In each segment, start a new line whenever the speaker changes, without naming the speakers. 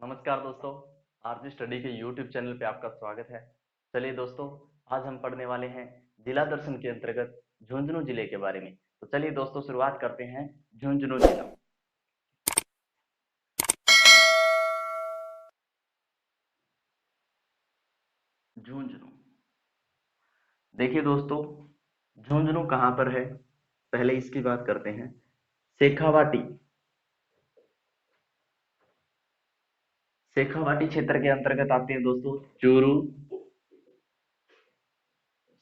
नमस्कार दोस्तों। RG study के यूट्यूब चैनल पे आपका स्वागत है। चलिए दोस्तों, आज हम पढ़ने वाले हैं जिला दर्शन के अंतर्गत झुंझुनू जिले के बारे में। तो चलिए दोस्तों, शुरुआत करते हैं झुंझुनू जिला। झुंझुनू, देखिए दोस्तों, झुंझुनू कहाँ पर है, पहले इसकी बात करते हैं। शेखावाटी, शेखावाटी क्षेत्र के अंतर्गत आते हैं दोस्तों चूरू,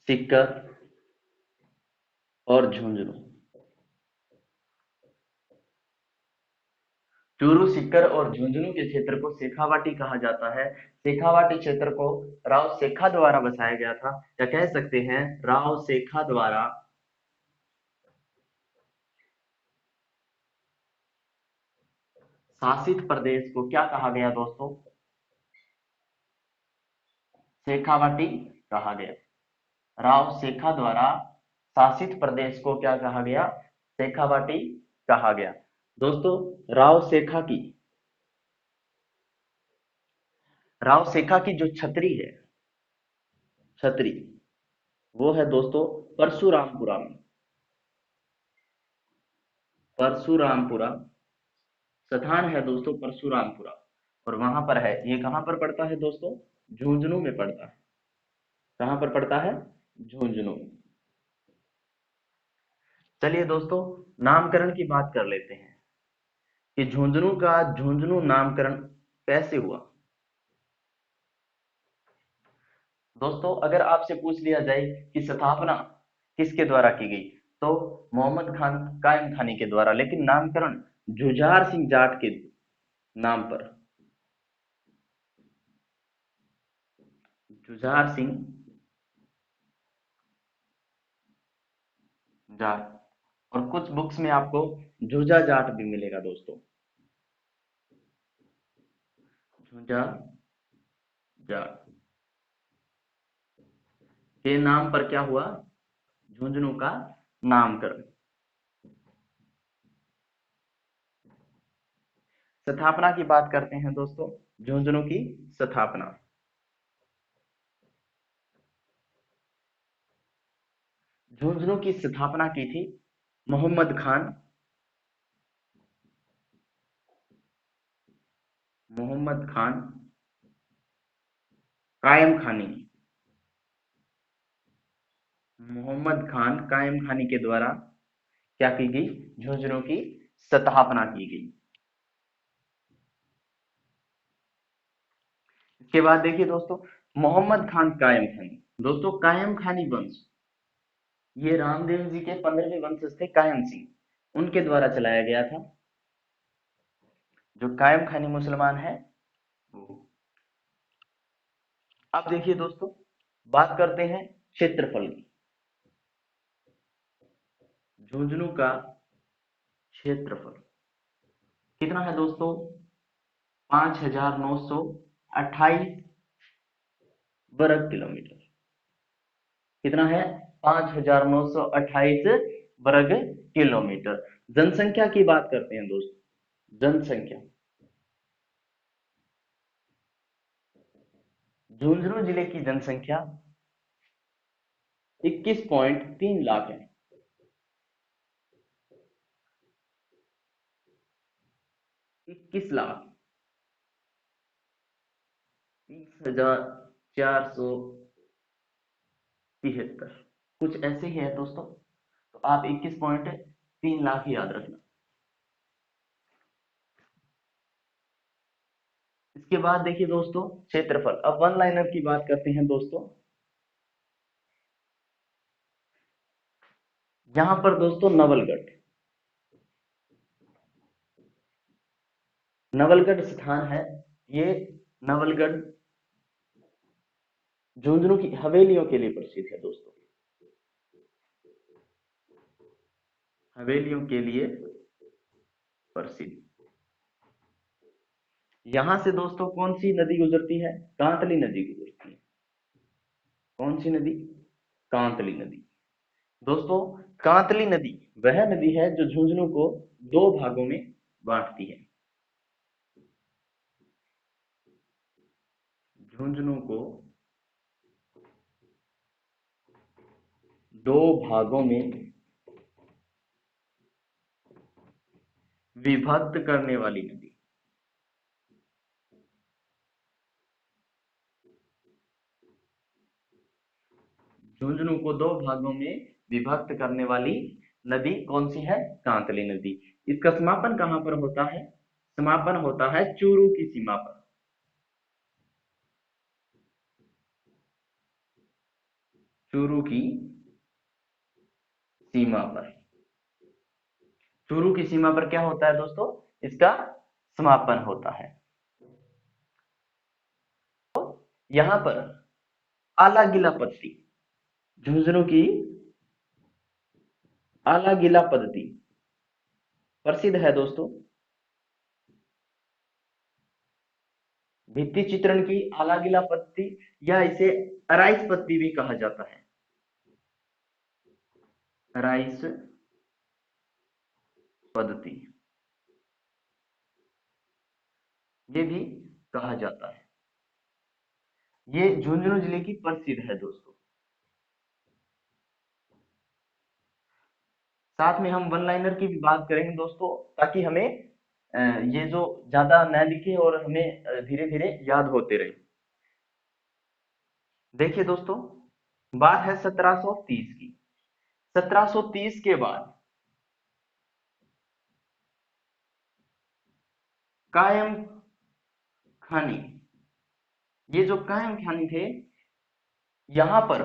सीकर और झुंझुनू। चूरू, सीकर और झुंझुनू के क्षेत्र को शेखावाटी कहा जाता है। शेखावाटी क्षेत्र को राव शेखा द्वारा बसाया गया था, या कह सकते हैं राव शेखा द्वारा शासित प्रदेश को क्या कहा गया दोस्तों? शेखावाटी कहा गया। राव शेखा द्वारा शासित प्रदेश को क्या कहा गया? शेखावाटी कहा गया। दोस्तों, राव शेखा की जो छतरी है, छतरी, वो है दोस्तों परशुरामपुरा में। परशुरामपुरा स्थान है दोस्तों, परशुरामपुरा। और वहां पर है, ये कहां पर पड़ता है दोस्तों? झुंझुनू में पड़ता है। कहां पर पड़ता है? झुंझुनू। चलिए दोस्तों, नामकरण की बात कर लेते हैं कि झुंझुनू का झुंझुनू नामकरण कैसे हुआ। दोस्तों, अगर आपसे पूछ लिया जाए कि स्थापना किसके द्वारा की गई, तो मोहम्मद खान कायम खानी के द्वारा, लेकिन नामकरण जुझार सिंह जाट के नाम पर। जुझार सिंह जाट। और कुछ बुक्स में आपको झुझा जाट भी मिलेगा दोस्तों। झुझा जाट के नाम पर क्या हुआ? झुंझुनू का नामकरण। स्थापना की बात करते हैं दोस्तों। झुंझुनू की स्थापना, झुंझुनू की स्थापना की थी मोहम्मद खान, मोहम्मद खान कायम खानी, मोहम्मद खान कायम खानी के द्वारा क्या की गई? झुंझुनू की स्थापना की गई। इसके बाद देखिए दोस्तों, मोहम्मद खान कायम खानी। दोस्तों, कायम खानी वंश, ये रामदेव जी के 15वें वंशज थे कायम सिंह, उनके द्वारा चलाया गया था। जो कायम खानी मुसलमान है वो। अब देखिए दोस्तों, बात करते हैं क्षेत्रफल की। झुंझुनू का क्षेत्रफल कितना है दोस्तों? 5,928 वर्ग किलोमीटर। कितना है? 5,928 वर्ग किलोमीटर। जनसंख्या की बात करते हैं दोस्तों। जनसंख्या, झुंझुनू जिले की जनसंख्या 21.3 लाख है। 21,30,473, कुछ ऐसे ही है दोस्तों। तो आप 21.3 लाख ही याद रखना। इसके बाद देखिए दोस्तों, क्षेत्रफल। अब वन लाइनर की बात करते हैं दोस्तों। यहां पर दोस्तों नवलगढ़, नवलगढ़ स्थान है। ये नवलगढ़ झुंझुनू की हवेलियों के लिए प्रसिद्ध है दोस्तों। हवेलियों के लिए प्रसिद्ध। यहां से दोस्तों कौन सी नदी गुजरती है? कांतली नदी गुजरती है। कौन सी नदी? कांतली नदी। दोस्तों, कांतली नदी वह नदी है जो झुंझुनू को दो भागों में बांटती है। झुंझुनू को दो भागों में विभक्त करने वाली नदी। झुंझुनू को दो भागों में विभक्त करने वाली नदी कौन सी है? कांतली नदी। इसका समापन कहां पर होता है? समापन होता है चूरू की सीमा पर। चूरू की सीमा पर। चूरू की सीमा पर क्या होता है दोस्तों? इसका समापन होता है। यहां पर आलागिला पद्धति, झुंझुनू की आलागिला पद्धति प्रसिद्ध है दोस्तों। भित्ति चित्रण की आलागिला पद्धति, या इसे अराइस पद्धति भी कहा जाता है। अराइस पद्धति ये भी कहा जाता है। ये झुंझुनू जिले की प्रसिद्ध है दोस्तों। साथ में हम वन लाइनर की भी बात करेंगे दोस्तों, ताकि हमें ये जो ज्यादा न लिखे और हमें धीरे धीरे याद होते रहे। देखिए दोस्तों, बात है 1730 की। 1730 के बाद कायम खानी, ये जो कायम खानी थे, यहां पर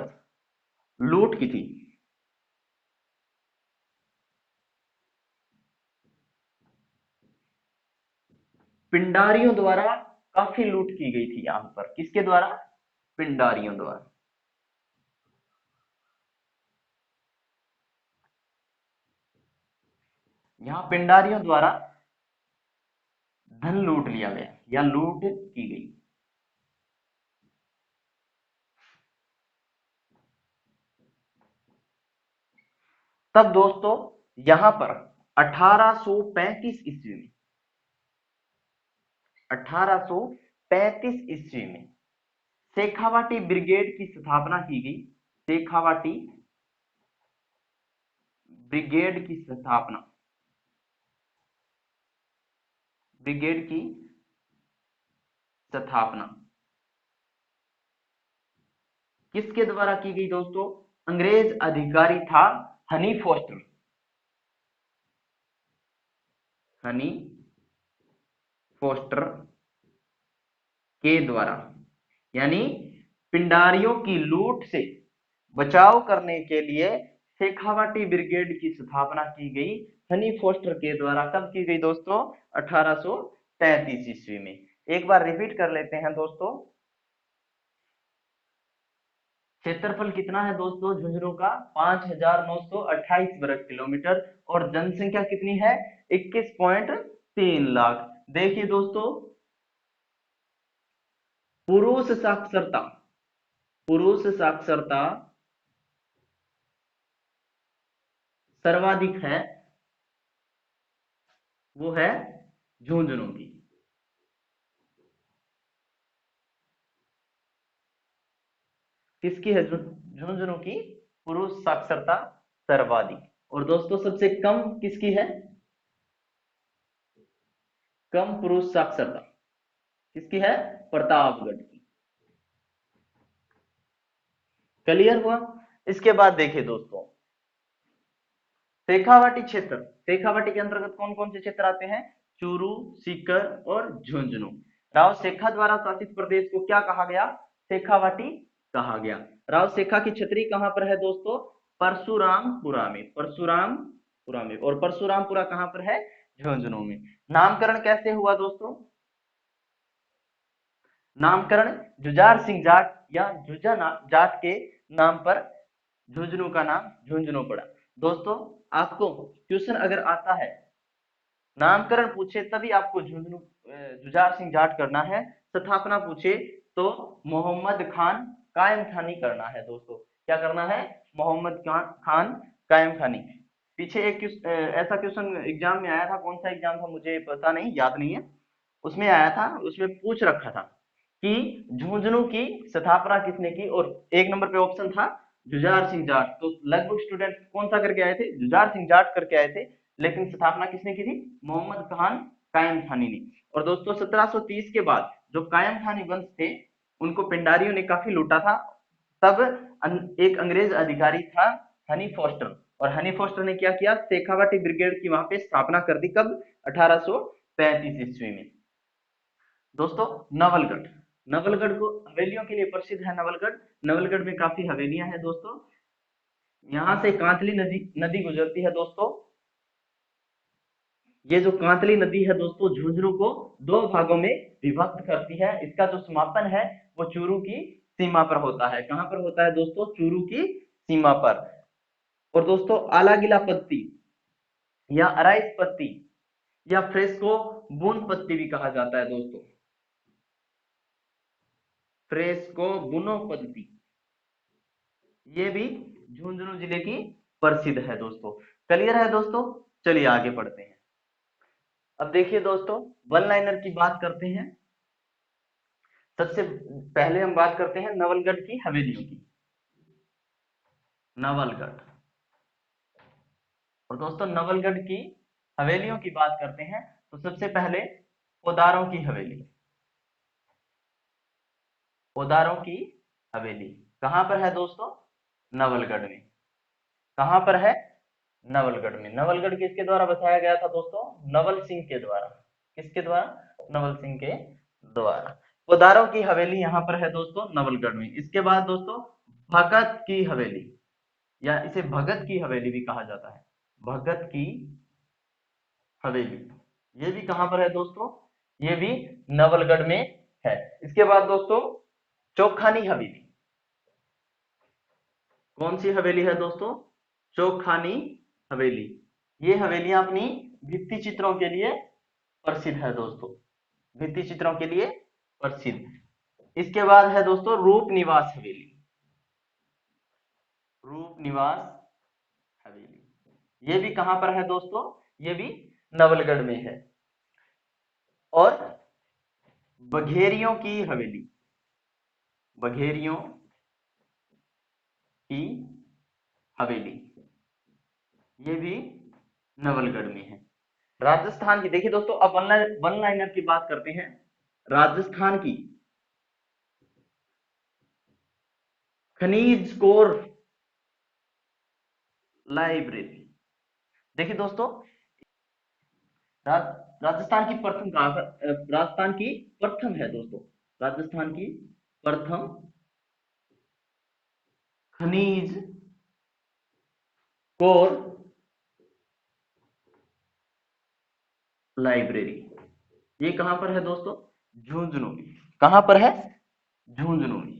लूट की थी। पिंडारियों द्वारा काफी लूट की गई थी यहां पर। किसके द्वारा? पिंडारियों द्वारा। यहां पिंडारियों द्वारा धन लूट लिया गया या लूट की गई। तब दोस्तों यहां पर 1835 ईस्वी में, 1835 ईस्वी में शेखावाटी ब्रिगेड की स्थापना की गई। शेखावाटी ब्रिगेड की स्थापना, ब्रिगेड की स्थापना किसके द्वारा की गई दोस्तों? अंग्रेज अधिकारी था हनी फोस्टर। हनी फोस्टर के द्वारा, यानी पिंडारियों की लूट से बचाव करने के लिए शेखावाटी ब्रिगेड की स्थापना की गई हनी फोस्टर के द्वारा। कब की गई दोस्तों? 1835 ईस्वी में। एक बार रिपीट कर लेते हैं दोस्तों। क्षेत्रफल कितना है दोस्तों झुंझुनू का? 5928 वर्ग किलोमीटर। और जनसंख्या कितनी है? 21.3 लाख। देखिए दोस्तों, पुरुष साक्षरता, पुरुष साक्षरता सर्वाधिक है, वो है झुंझुनू की। किसकी है? झुंझुनू की पुरुष साक्षरता सर्वाधिक। और दोस्तों सबसे कम किसकी है? कम पुरुष साक्षरता किसकी है? प्रतापगढ़ की। क्लियर हुआ? इसके बाद देखिए दोस्तों, शेखावाटी क्षेत्र, शेखावाटी के अंतर्गत कौन कौन से क्षेत्र आते हैं? चूरू, सीकर और झुंझुनू। राव शेखा द्वारा शासित प्रदेश को क्या कहा गया? शेखावाटी कहा गया। राव शेखा की छतरी कहां पर है दोस्तों? परशुरामपुरा में। परशुरामपुरा में। और परशुरामपुरा कहां पर है? झुंझुनू में। नामकरण कैसे हुआ दोस्तों? नामकरण जुझार सिंह जाट या जुझा जाट के नाम पर झुंझुनू का नाम झुंझुनू पड़ा। दोस्तों आपको क्वेश्चन अगर आता है, नामकरण पूछे तभी आपको झुंझुनू जुझार सिंह जाट करना है। स्थापना पूछे तो मोहम्मद खान कायम खानी करना है दोस्तों। क्या करना है? मोहम्मद खान कायम खानी। पीछे एक ऐसा क्वेश्चन एग्जाम में आया था, कौन सा एग्जाम था मुझे पता नहीं, याद नहीं है। उसमें आया था, उसमें पूछ रखा था कि झुंझुनू की स्थापना किसने की, और एक नंबर पे ऑप्शन था जुझार सिंह जाट। तो लगभग स्टूडेंट कौन सा करके आए थे, जुझार सिंह जाट करके आए थे, लेकिन स्थापना किसने की थी, मोहम्मद खान कायम खानी ने। और दोस्तों 1730 के बाद जो कायम खानी वंश थे उनको पिंडारियों ने काफी लूटा था। तब एक अंग्रेज अधिकारी था हनी फोस्टर, और हनी फोस्टर ने क्या किया, शेखावाटी ब्रिगेड की वहां पे स्थापना कर दी। कब, 1835 ईस्वी में। दोस्तों नवलगढ़, नवलगढ़ को हवेलियों के लिए प्रसिद्ध है नवलगढ़। नवलगढ़ में काफी हवेलियां हैं दोस्तों। यहाँ से कांतली नदी नदी गुजरती है दोस्तों। ये जो कांतली नदी है दोस्तों झुंझुनू को दो भागों में विभक्त करती है। इसका जो समापन है वो चूरू की सीमा पर होता है। कहां पर होता है दोस्तों, चूरू की सीमा पर। और दोस्तों आलागिला पत्ती या अराइस पत्ती या फ्रेस्को बूंद पत्ती भी कहा जाता है दोस्तों, फ्रेस्को बुनो पत्ती, ये भी झुंझुनू जिले की प्रसिद्ध है दोस्तों। क्लियर है दोस्तों, चलिए आगे बढ़ते हैं। अब देखिए दोस्तों वन लाइनर की बात करते हैं। सबसे पहले हम बात करते हैं नवलगढ़ की हवेलियों की। नवलगढ़, और दोस्तों नवलगढ़ की हवेलियों की बात करते हैं तो सबसे पहले पोदारों की हवेली। पोदारों की हवेली कहां पर है दोस्तों, नवलगढ़ में। कहां पर है, नवलगढ़ में। नवलगढ़ किसके द्वारा बसाया गया था दोस्तों, नवल सिंह के द्वारा। किसके द्वारा, नवल सिंह के द्वारा। पोदारों की हवेली यहाँ पर है दोस्तों नवलगढ़ में। इसके बाद दोस्तों भगत की हवेली, या इसे भगत की हवेली भी कहा जाता है, भगत की हवेली, ये भी कहां पर है दोस्तों, ये भी नवलगढ़ में है। इसके बाद दोस्तों चोखानी हवेली। कौन सी हवेली है दोस्तों, चोखानी हवेली। ये हवेलियां अपनी भित्ति चित्रों के लिए प्रसिद्ध है दोस्तों, भित्ति चित्रों के लिए प्रसिद्ध। इसके बाद है दोस्तों रूप निवास हवेली। रूप निवास हवेली, ये भी कहां पर है दोस्तों, ये भी नवलगढ़ में है। और बघेरियों की हवेली, बघेरियों की हवेली, ये भी नवलगढ़ में है। राजस्थान की देखिए दोस्तों, अब वन लाइनर की बात करते हैं। राजस्थान की खनिज कोर लाइब्रेरी। देखिए दोस्तों राजस्थान की प्रथम राजस्थान की प्रथम है दोस्तों, राजस्थान की प्रथम खनिज कोर लाइब्रेरी, ये कहां पर है दोस्तों, झुंझुनू में। कहां पर है, झुंझुनू में।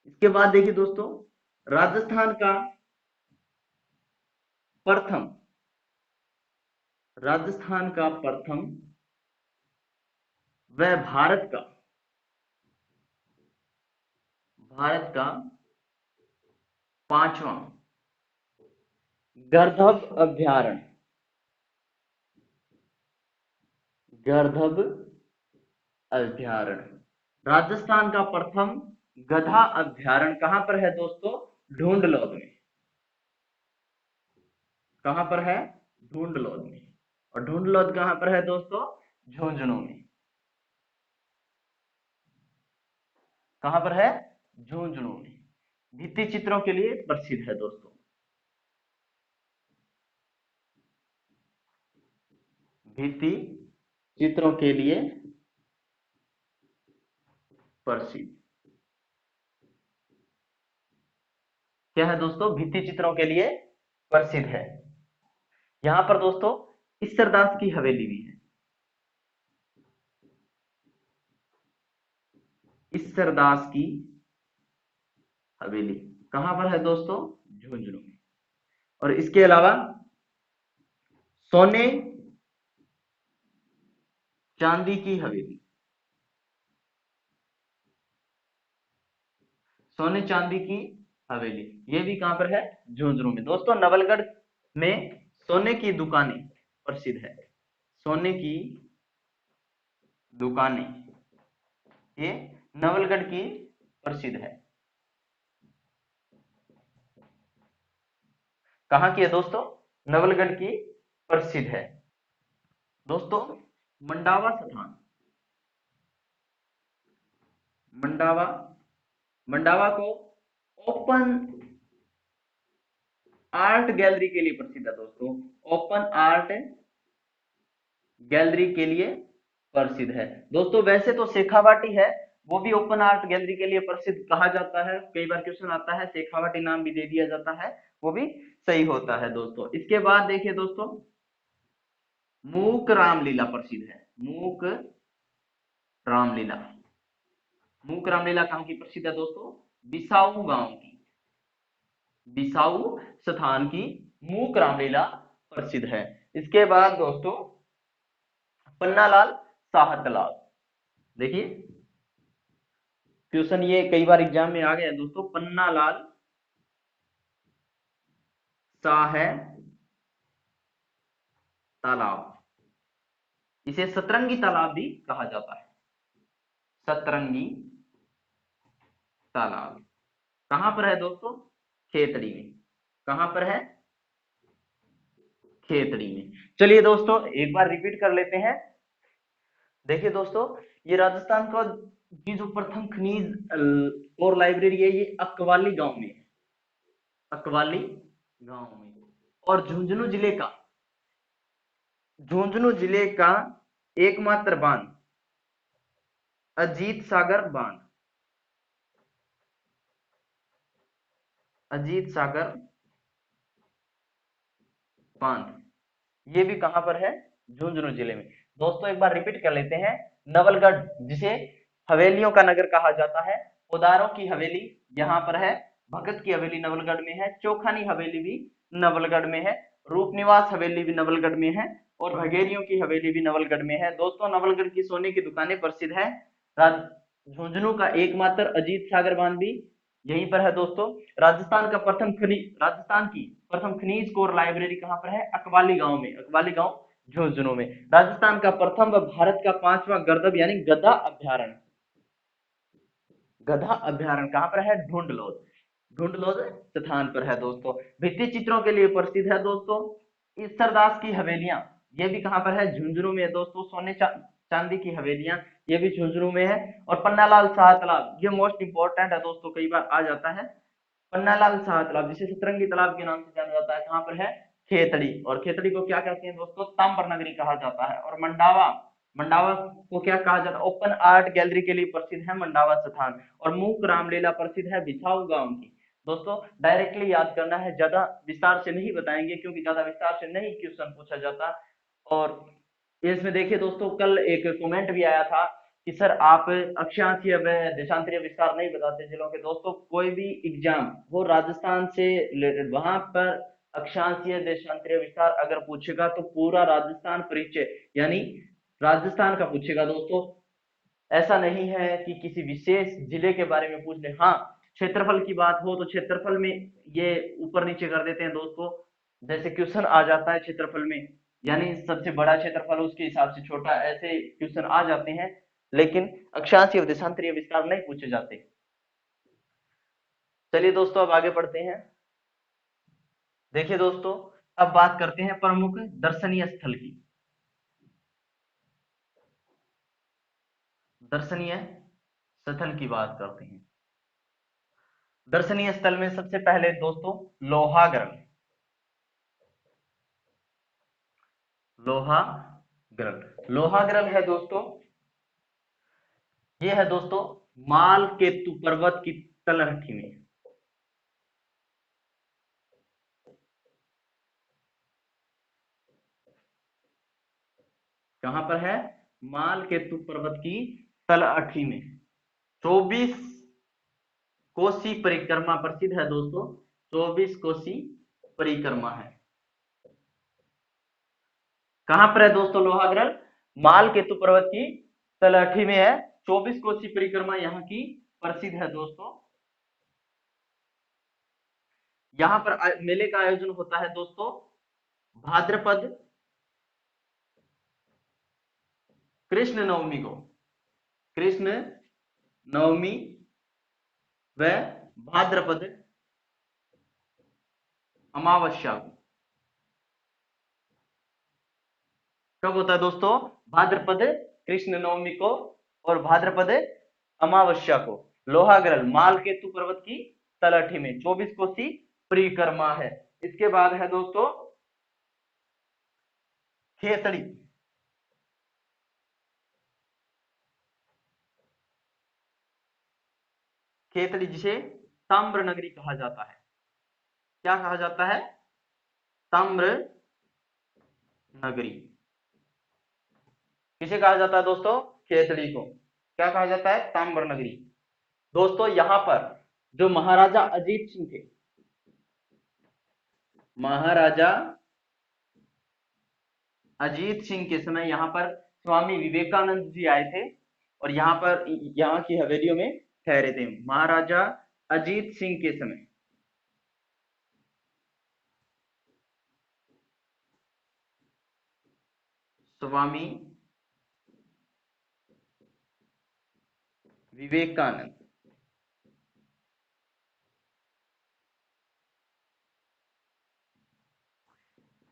इसके बाद देखिए दोस्तों राजस्थान का प्रथम, राजस्थान का प्रथम वह भारत का पांचवा गर्दभ अभ्यारण्य, गर्दभ अभ्यारण्य। राजस्थान का प्रथम गधा अभ्यारण्य कहां पर है दोस्तों, ढूंढलौद में। कहां पर है, ढूंढलौद में। और ढूंढलौद कहां पर है दोस्तों, झुंझुनू में। कहां पर है, झुंझुनू में। भित्ति चित्रों के लिए प्रसिद्ध है दोस्तों, भित्ति चित्रों के लिए प्रसिद्ध। क्या है दोस्तों, भित्ति चित्रों के लिए प्रसिद्ध है। यहां पर दोस्तों ईसरदास की हवेली भी है। ईसरदास की हवेली कहां पर है दोस्तों, झुंझुनू में। और इसके अलावा सोने चांदी की हवेली, सोने चांदी की हवेली, ये भी कहां पर है, झुंझुनू में। दोस्तों नवलगढ़ में सोने की दुकानें प्रसिद्ध है, सोने की दुकानें। ये नवलगढ़ की प्रसिद्ध है। कहाँ की है दोस्तों? नवलगढ़ की प्रसिद्ध है। दोस्तों मंडावा स्थान, मंडावा, मंडावा को ओपन आर्ट गैलरी के लिए प्रसिद्ध है दोस्तों। ओपन आर्ट गैलरी के लिए प्रसिद्ध है दोस्तों। वैसे तो शेखावाटी है, वो भी ओपन आर्ट गैलरी के लिए प्रसिद्ध कहा जाता है। कई बार क्वेश्चन आता है शेखावाटी नाम भी दे दिया जाता है, वो भी सही होता है दोस्तों। इसके बाद देखिए दोस्तों, मूक रामलीला प्रसिद्ध है। मूक रामलीला, मूक रामलीला कहाँ की प्रसिद्ध है दोस्तों? बिसाऊ गांव की, बिसाऊ स्थान की मूक रामलीला प्रसिद्ध है। इसके बाद दोस्तों पन्नालाल शाह तालाब, देखिए क्वेश्चन ये कई बार एग्जाम में आ गया है दोस्तों। पन्नालाल शाह तालाब, इसे सतरंगी तालाब भी कहा जाता है। सतरंगी तालाब कहां पर है दोस्तों? खेतड़ी में। कहां पर है? खेतड़ी में। चलिए दोस्तों एक बार रिपीट कर लेते हैं। देखिए दोस्तों, ये राजस्थान का की जो प्रथम खनिज और लाइब्रेरी है, ये अकवाली गांव में है। अकवाली गांव में। और झुंझुनू जिले का एकमात्र बांध अजीत सागर बांध, अजीत सागर बांध, ये भी कहां पर है? झुंझुनू जिले में। दोस्तों एक बार रिपीट कर लेते हैं। नवलगढ़, जिसे हवेलियों का नगर कहा जाता है, उदारों की हवेली यहाँ पर है, भगत की हवेली नवलगढ़ में है, चोखानी हवेली भी नवलगढ़ में है, रूपनिवास हवेली भी नवलगढ़ में है, और भगेरियों की हवेली भी नवलगढ़ में है। दोस्तों नवलगढ़ की सोने की दुकानें प्रसिद्ध है। झुंझुनू का एकमात्र अजीत सागर बांध भी यहीं पर है दोस्तों। राजस्थान की प्रथम खनिज कोर लाइब्रेरी कहां पर है? अकवाली गांव में। अकवाली गांव झुंझुनू में। राजस्थान का प्रथम व भारत का पांचवा गर्दभ यानी गधा अभ्यारण्य, गधा अभ्यारण्य कहां पर है? ढूंढलोद, ढूंढलोद स्थान पर है दोस्तों। भित्ति चित्रों के लिए प्रसिद्ध है दोस्तों। ईसरदास की हवेलियां, ये भी कहां पर है? झुंझुनू में है दोस्तों। चांदी की हवेलियां, ये भी झुंझुनू में है। और पन्नालाल शाह तालाब, ये मोस्ट इंपॉर्टेंट है दोस्तों, कई बार आ जाता है। पन्नालाल शाह तालाब, जिसे सतरंगी तालाब के नाम से जाना जाता है, कहां पर है? खेतड़ी। और खेतड़ी को क्या कहते हैं दोस्तों? ताम्र नगरी कहा जाता है। और मंडावा, मंडावा को क्या कहा जाता है? ओपन आर्ट गैलरी के लिए प्रसिद्ध है मंडावा स्थान। और मूक रामलीला प्रसिद्ध है बिछाऊ गांव की। दोस्तों डायरेक्टली याद करना है, ज्यादा विस्तार से नहीं बताएंगे क्योंकि ज्यादा विस्तार से नहीं क्वेश्चन पूछा जाता। और इसमें देखिए दोस्तों, कल एक कमेंट भी आया था कि सर आप अक्षांशीय व देशांतरीय विस्तार नहीं बताते जिलों के। दोस्तों कोई भी एग्जाम वो राजस्थान से रिलेटेड, वहां पर अक्षांशीय देशांतरीय विस्तार अगर पूछेगा तो पूरा राजस्थान परिचय यानी राजस्थान का पूछेगा दोस्तों। ऐसा नहीं है कि किसी विशेष जिले के बारे में पूछ ले। हाँ, क्षेत्रफल की बात हो तो क्षेत्रफल में ये ऊपर नीचे कर देते हैं दोस्तों। जैसे क्वेश्चन आ जाता है क्षेत्रफल में, यानी सबसे बड़ा क्षेत्रफल उसके हिसाब से छोटा, ऐसे क्वेश्चन आ जाते हैं। लेकिन अक्षांशीय और देशांतरीय विस्तार नहीं पूछे जाते। चलिए दोस्तों अब आगे बढ़ते हैं। देखिए दोस्तों, अब बात करते हैं प्रमुख दर्शनीय स्थल की। दर्शनीय स्थल की बात करते हैं। दर्शनीय स्थल में सबसे पहले दोस्तों लोहागढ़, लोहागढ़, लोहागढ़ है दोस्तों। ये है दोस्तों माल केतु पर्वत की तलहटी में। कहां पर है? माल केतु पर्वत की तलहटी में। 24 कोसी परिक्रमा प्रसिद्ध है दोस्तों। 24 कोसी परिक्रमा है। कहां पर है दोस्तों लोहागढ़? माल केतु पर्वत की तलहटी में है। 24 कोसी परिक्रमा यहाँ की प्रसिद्ध है दोस्तों। यहाँ पर मेले का आयोजन होता है दोस्तों भाद्रपद कृष्ण नवमी को। कृष्ण नवमी व भाद्रपद अमावस्या को। कब होता है दोस्तों? भाद्रपद कृष्ण नवमी को और भाद्रपद अमावस्या को लोहाग्रल मालकेतु पर्वत की तलहटी में 24 कोसी परिक्रमा है। इसके बाद है दोस्तों खेतड़ी। खेतड़ी जिसे ताम्र नगरी कहा जाता है। क्या कहा जाता है? ताम्र नगरी। किसे कहा जाता है दोस्तों? खेतड़ी को क्या कहा जाता है? ताम्र नगरी। दोस्तों यहां पर जो महाराजा अजीत सिंह थे, महाराजा अजीत सिंह के समय यहाँ पर स्वामी विवेकानंद जी आए थे और यहाँ पर यहाँ की हवेलियों में ठहरे थे। महाराजा अजीत सिंह के समय स्वामी विवेकानंद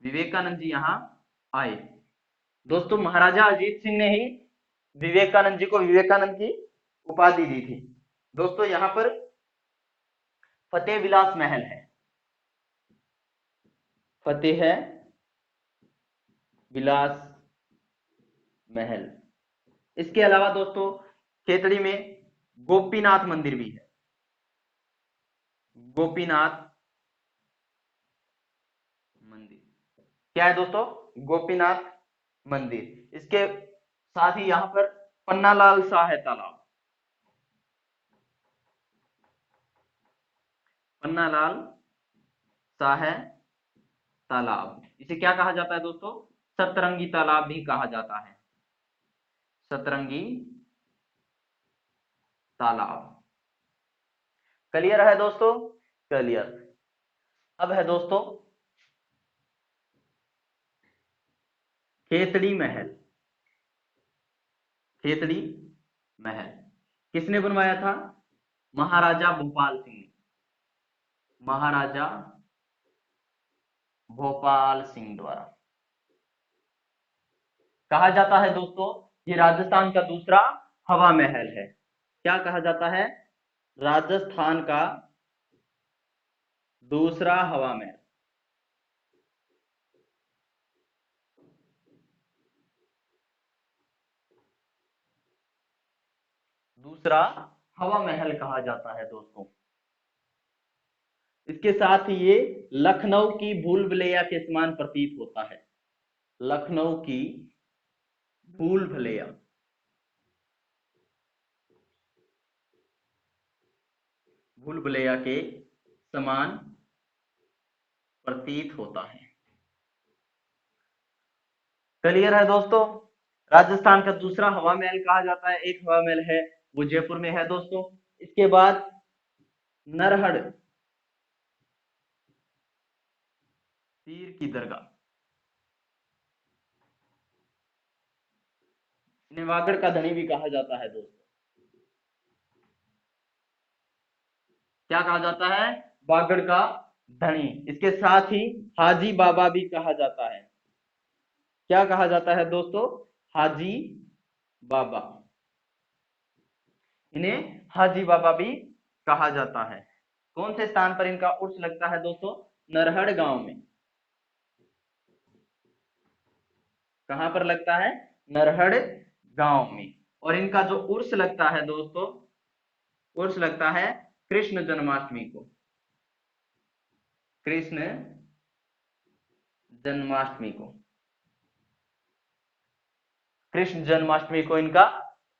विवेकानंद जी यहाँ आए। दोस्तों महाराजा अजीत सिंह ने ही विवेकानंद जी को विवेकानंद की उपाधि दी थी। दोस्तों यहाँ पर फतेह विलास महल है, फतेह विलास महल। इसके अलावा दोस्तों खेतड़ी में गोपीनाथ मंदिर भी है। गोपीनाथ मंदिर क्या है दोस्तों? गोपीनाथ मंदिर। इसके साथ ही यहां पर पन्नालाल शाह तालाब, पन्नालाल शाह तालाब, इसे क्या कहा जाता है दोस्तों? सतरंगी तालाब भी कहा जाता है, सतरंगी तालाब। क्लियर है दोस्तों? क्लियर। अब है दोस्तों खेतड़ी महल। खेतड़ी महल किसने बनवाया था? महाराजा भोपाल सिंह ने, महाराजा भोपाल सिंह द्वारा। कहा जाता है दोस्तों ये राजस्थान का दूसरा हवा महल है। क्या कहा जाता है? राजस्थान का दूसरा हवा महल। दूसरा हवा महल कहा जाता है दोस्तों। इसके साथ ही ये लखनऊ की भूल भुलैया के समान प्रतीत होता है। लखनऊ की भूल भुलैया, भूल भुलैया के समान प्रतीत होता है। क्लियर है दोस्तों? राजस्थान का दूसरा हवा महल कहा जाता है। एक हवा महल है वो जयपुर में है दोस्तों। इसके बाद नरहड़ पीर की दरगाह, नेवागढ़ का धनी भी कहा जाता है दोस्तों। क्या कहा जाता है? बागड़ का धनी। इसके साथ ही हाजी बाबा भी कहा जाता है। क्या कहा जाता है दोस्तों? हाजी बाबा। इन्हें हाजी बाबा भी कहा जाता है। कौन से स्थान पर इनका उर्स लगता है दोस्तों? नरहड़ गांव में। कहां पर लगता है? नरहड़ गांव में। और इनका जो उर्स लगता है दोस्तों, उर्स लगता है कृष्ण जन्माष्टमी को। कृष्ण जन्माष्टमी को, कृष्ण जन्माष्टमी को इनका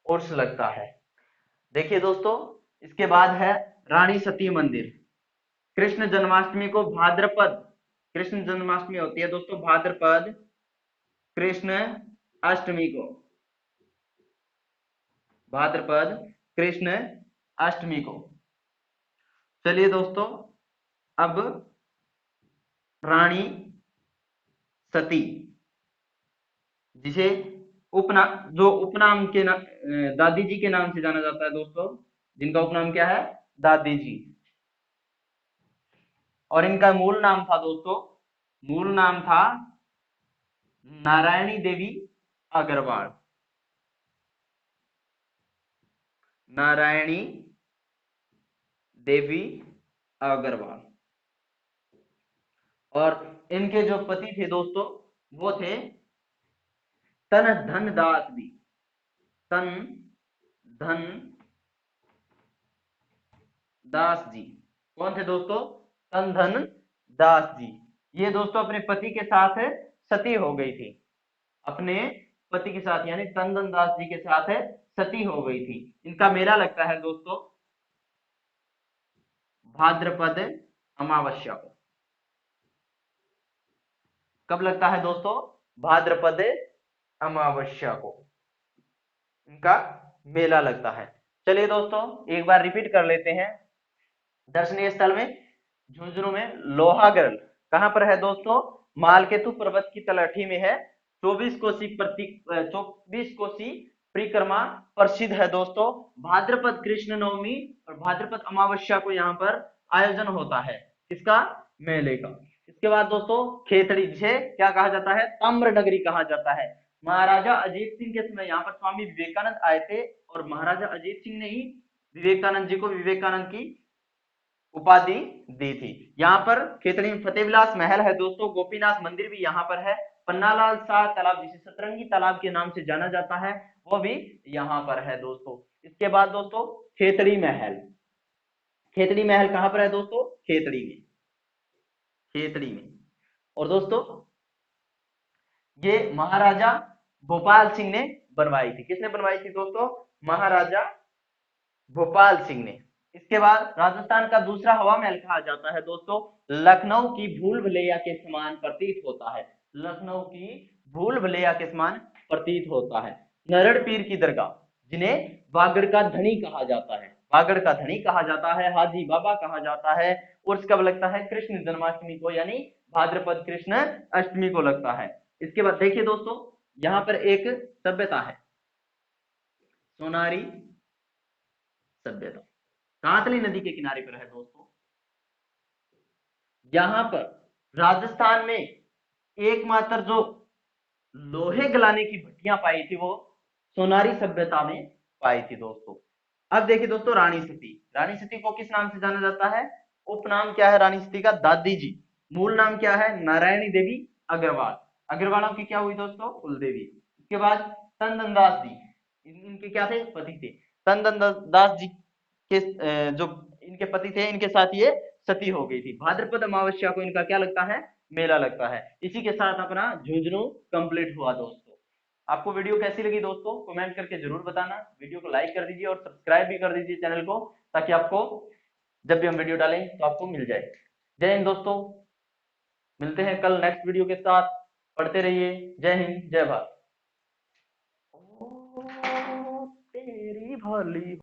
उर्स लगता है। देखिए दोस्तों इसके बाद है रानी सती मंदिर। कृष्ण जन्माष्टमी को भाद्रपद, कृष्ण जन्माष्टमी होती है दोस्तों भाद्रपद कृष्ण अष्टमी को, भाद्रपद कृष्ण अष्टमी को। चलिए दोस्तों अब रानी सती, जिसे जो उपनाम के नाम दादी जी के नाम से जाना जाता है दोस्तों, जिनका उपनाम क्या है, दादी जी। और इनका मूल नाम था दोस्तों, मूल नाम था नारायणी देवी अग्रवाल। नारायणी देवी अग्रवाल। और इनके जो पति थे दोस्तों, वो थे तन धन दास जी। तन धन दास जी कौन थे दोस्तों, तन धन दास जी। ये दोस्तों अपने पति के साथ सती हो गई थी, अपने पति के साथ यानी तन धन दास जी के साथ सती हो गई थी। इनका मेला लगता है दोस्तों भाद्रपद अमावस्या को। कब लगता है दोस्तों, भाद्रपद अमावस्या को इनका मेला लगता है। चलिए दोस्तों एक बार रिपीट कर लेते हैं। दर्शनीय स्थल में झुंझुनू में लोहागढ़ कहां पर है दोस्तों, मालकेतु पर्वत की तलहटी में है। 24 कोसी परिक्रमा प्रसिद्ध है दोस्तों। भाद्रपद कृष्ण नवमी और भाद्रपद अमावस्या को यहाँ पर आयोजन होता है, इसका मेले का। इसके बाद दोस्तों खेतड़ी, जिसे क्या कहा जाता है, ताम्र नगरी कहा जाता है। महाराजा अजीत सिंह के समय यहाँ पर स्वामी विवेकानंद आए थे, और महाराजा अजीत सिंह ने ही विवेकानंद जी को विवेकानंद की उपाधि दी थी। यहाँ पर खेतड़ी में फतेह विलास महल है दोस्तों, गोपीनाथ मंदिर भी यहाँ पर है। पन्नालाल शाह तालाब, जिसे सतरंगी तालाब के नाम से जाना जाता है, वो भी यहाँ पर है दोस्तों। इसके बाद दोस्तों खेतड़ी महल। खेतड़ी महल कहाँ पर है दोस्तों, खेतड़ी में, खेतड़ी में। और दोस्तों ये महाराजा भोपाल सिंह ने बनवाई थी। किसने बनवाई थी दोस्तों, महाराजा भोपाल सिंह ने। इसके बाद राजस्थान का दूसरा हवा महल कहा जाता है दोस्तों, लखनऊ की भूल भुलैया के समान प्रतीत होता है। लखनऊ की भूल भुलैया के समान प्रतीत होता है। नरड़ पीर की दरगाह, जिन्हें बागड़ का धनी कहा जाता है, बागड़ का धनी कहा जाता है, हाजी बाबा कहा जाता है। उर्स कब लगता है, कृष्ण जन्माष्टमी को, यानी भाद्रपद कृष्ण अष्टमी को लगता है। इसके बाद देखिए दोस्तों यहाँ पर एक सभ्यता है, सोनारी सभ्यता, कांतली नदी के किनारे पर है दोस्तों। यहां पर राजस्थान में एकमात्र जो लोहे गलाने की भट्टियां पाई थी, वो सोनारी सभ्यता में पाई थी दोस्तों। अब देखिए दोस्तों रानी सती। रानी सती को किस नाम से जाना जाता है, उपनाम क्या है रानी सती का, दादी जी। मूल नाम क्या है, नारायणी देवी अग्रवाल। अग्रवालों की क्या हुई दोस्तों, कुलदेवी। इसके बाद तंदन दास जी, इनके क्या थे, पति थे। तंदन दास जी के जो इनके पति थे, इनके साथ ये सती हो गई थी। भाद्रपद अमावस्या को इनका क्या लगता है, मेला लगता है। इसी के साथ अपना झुंझुनू कंप्लीट हुआ दोस्तों। आपको वीडियो कैसी लगी दोस्तों, कमेंट करके जरूर बताना। वीडियो को लाइक कर दीजिए और सब्सक्राइब भी कर दीजिए चैनल को, ताकि आपको जब भी हम वीडियो डालें तो आपको मिल जाए। जय हिंद दोस्तों, मिलते हैं कल नेक्स्ट वीडियो के साथ। पढ़ते रहिए। जय हिंद, जय भारत। ओ तेरी भली